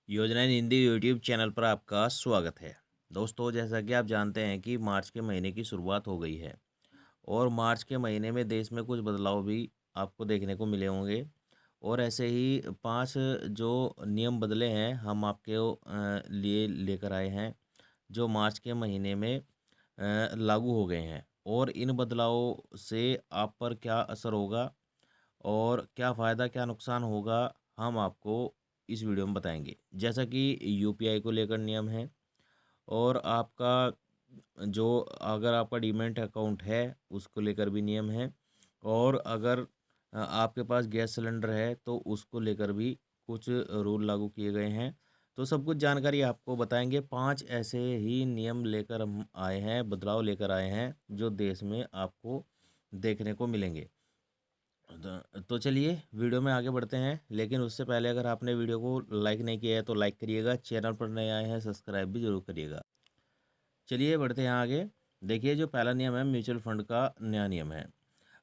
योजनाएं Hindi YouTube channel पर आपका स्वागत है। दोस्तों, जैसा कि आप जानते हैं कि मार्च के महीने की शुरुआत हो गई है और मार्च के महीने में देश में कुछ बदलाव भी आपको देखने को मिले होंगे। और ऐसे ही 5 जो नियम बदले हैं हम आपके लिए लेकर आए हैं, जो मार्च के महीने में लागू हो गए हैं। और इन बदलावों से आप पर क्या असर होगा और क्या फ़ायदा क्या नुकसान होगा, हम आपको इस वीडियो में बताएंगे। जैसा कि यूपीआई को लेकर नियम है, और आपका जो अगर आपका डीमैट अकाउंट है उसको लेकर भी नियम है, और अगर आपके पास गैस सिलेंडर है तो उसको लेकर भी कुछ रूल लागू किए गए हैं। तो सब कुछ जानकारी आपको बताएंगे। 5 ऐसे ही नियम लेकर हम आए हैं, बदलाव लेकर आए हैं, जो देश में आपको देखने को मिलेंगे। तो चलिए वीडियो में आगे बढ़ते हैं, लेकिन उससे पहले अगर आपने वीडियो को लाइक नहीं किया है तो लाइक करिएगा, चैनल पर नए आए हैं सब्सक्राइब भी जरूर करिएगा। चलिए बढ़ते हैं आगे। देखिए, जो पहला नियम है म्यूचुअल फंड का नया नियम है।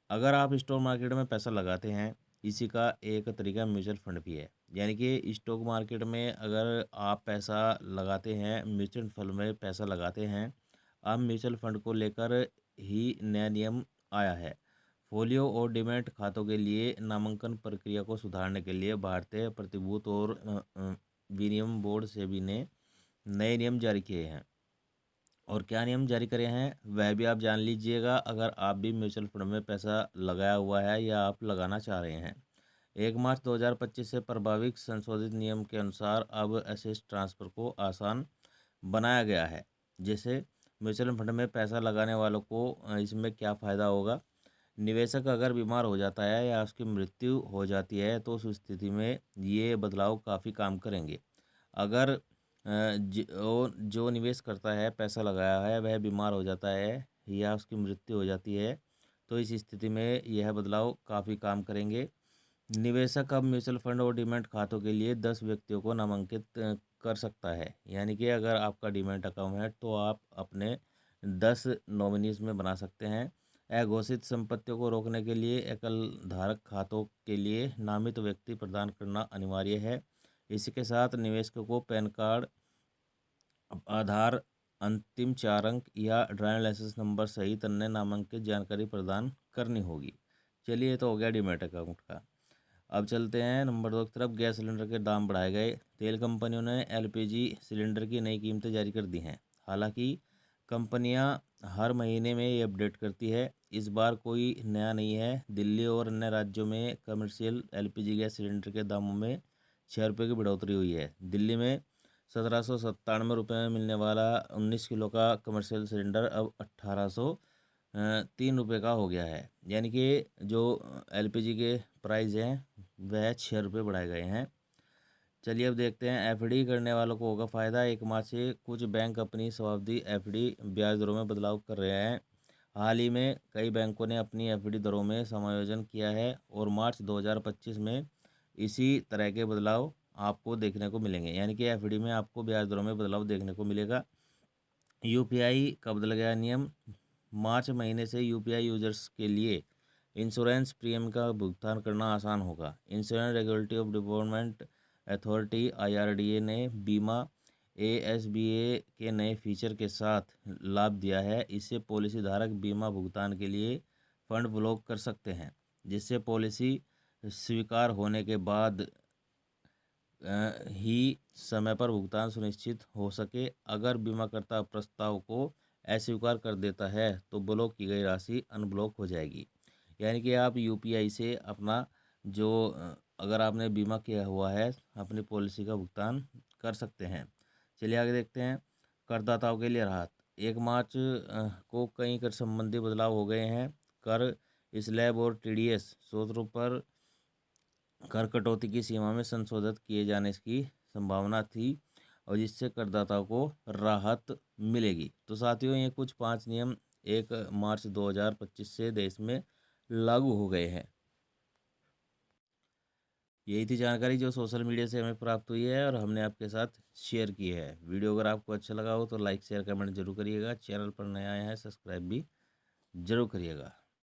अगर आप स्टॉक मार्केट में पैसा लगाते हैं, इसी का एक तरीका म्यूचुअल फंड भी है। यानी कि स्टॉक मार्केट में अगर आप पैसा लगाते हैं, म्यूचुअल फंड में पैसा लगाते हैं, अब म्यूचुअल फंड को लेकर ही नया नियम आया है। फोलियो और डीमैट खातों के लिए नामांकन प्रक्रिया को सुधारने के लिए भारतीय प्रतिभूति और विनियम बोर्ड सेबी ने नए नियम जारी किए हैं। और क्या नियम जारी करे हैं वह भी आप जान लीजिएगा, अगर आप भी म्यूचुअल फंड में पैसा लगाया हुआ है या आप लगाना चाह रहे हैं। 1 मार्च 2025 से प्रभावित संशोधित नियम के अनुसार अब एसेट ट्रांसफ़र को आसान बनाया गया है। जैसे म्यूचुअल फंड में पैसा लगाने वालों को इसमें क्या फ़ायदा होगा। निवेशक अगर बीमार हो जाता है या उसकी मृत्यु हो जाती है तो उस स्थिति में ये बदलाव काफ़ी काम करेंगे। अगर जो निवेश करता है, पैसा लगाया है, वह बीमार हो जाता है या उसकी मृत्यु हो जाती है, तो इस स्थिति में यह बदलाव काफ़ी काम करेंगे। निवेशक अब म्यूचुअल फंड और डीमैट खातों के लिए 10 व्यक्तियों को नामांकित कर सकता है। यानी कि अगर आपका डीमैट अकाउंट है तो आप अपने 10 नॉमिनीज में बना सकते हैं। अघोषित संपत्तियों को रोकने के लिए एकल धारक खातों के लिए नामित व्यक्ति प्रदान करना अनिवार्य है। इसी के साथ निवेशकों को पैन कार्ड, आधार, अंतिम 4 अंक या ड्राइविंग लाइसेंस नंबर सहित अन्य नामांकित जानकारी प्रदान करनी होगी। चलिए, तो हो गया डीमैट अकाउंट का। अब चलते हैं नंबर 2 की तरफ। गैस सिलेंडर के दाम बढ़ाए गए। तेल कंपनियों ने एलपीजी सिलेंडर की नई कीमतें जारी कर दी हैं। हालांकि कंपनियां हर महीने में ये अपडेट करती है। इस बार कोई नया नहीं है। दिल्ली और अन्य राज्यों में कमर्शियल एलपीजी गैस सिलेंडर के दामों में 6 रुपये की बढ़ोतरी हुई है। दिल्ली में 1797 रुपये में मिलने वाला 19 किलो का कमर्शियल सिलेंडर अब 1803 रुपये का हो गया है। यानी कि जो एलपीजी के प्राइस हैं वह 6 रुपये बढ़ाए गए हैं। चलिए अब देखते हैं एफडी करने वालों को होगा फ़ायदा। 1 मार्च से कुछ बैंक अपनी स्वावधि एफडी ब्याज दरों में बदलाव कर रहे हैं। हाल ही में कई बैंकों ने अपनी एफडी दरों में समायोजन किया है और मार्च 2025 में इसी तरह के बदलाव आपको देखने को मिलेंगे। यानी कि एफडी में आपको ब्याज दरों में बदलाव देखने को मिलेगा। यूपीआई का बदल गया नियम। मार्च महीने से यूपीआई यूजर्स के लिए इंश्योरेंस प्रीमियम का भुगतान करना आसान होगा। Insurance regulatory of development authority IRDA ने बीमा एएसबीए के नए फीचर के साथ लाभ दिया है। इससे पॉलिसी धारक बीमा भुगतान के लिए फंड ब्लॉक कर सकते हैं, जिससे पॉलिसी स्वीकार होने के बाद ही समय पर भुगतान सुनिश्चित हो सके। अगर बीमाकर्ता प्रस्ताव को अस्वीकार कर देता है तो ब्लॉक की गई राशि अनब्लॉक हो जाएगी। यानी कि आप यूपीआई से अपना जो अगर आपने बीमा किया हुआ है अपनी पॉलिसी का भुगतान कर सकते हैं। चलिए आगे देखते हैं। करदाताओं के लिए राहत। 1 मार्च को कई कर संबंधी बदलाव हो गए हैं। कर स्लैब और टीडीएस स्रोतों पर कर कटौती की सीमा में संशोधित किए जाने की संभावना थी, और जिससे करदाताओं को राहत मिलेगी। तो साथियों, ये कुछ 5 नियम 1 मार्च 2025 से देश में लागू हो गए हैं। यही थी जानकारी जो सोशल मीडिया से हमें प्राप्त हुई है और हमने आपके साथ शेयर की है। वीडियो अगर आपको अच्छा लगा हो तो लाइक शेयर कमेंट जरूर करिएगा। चैनल पर नया आए हैं सब्सक्राइब भी जरूर करिएगा।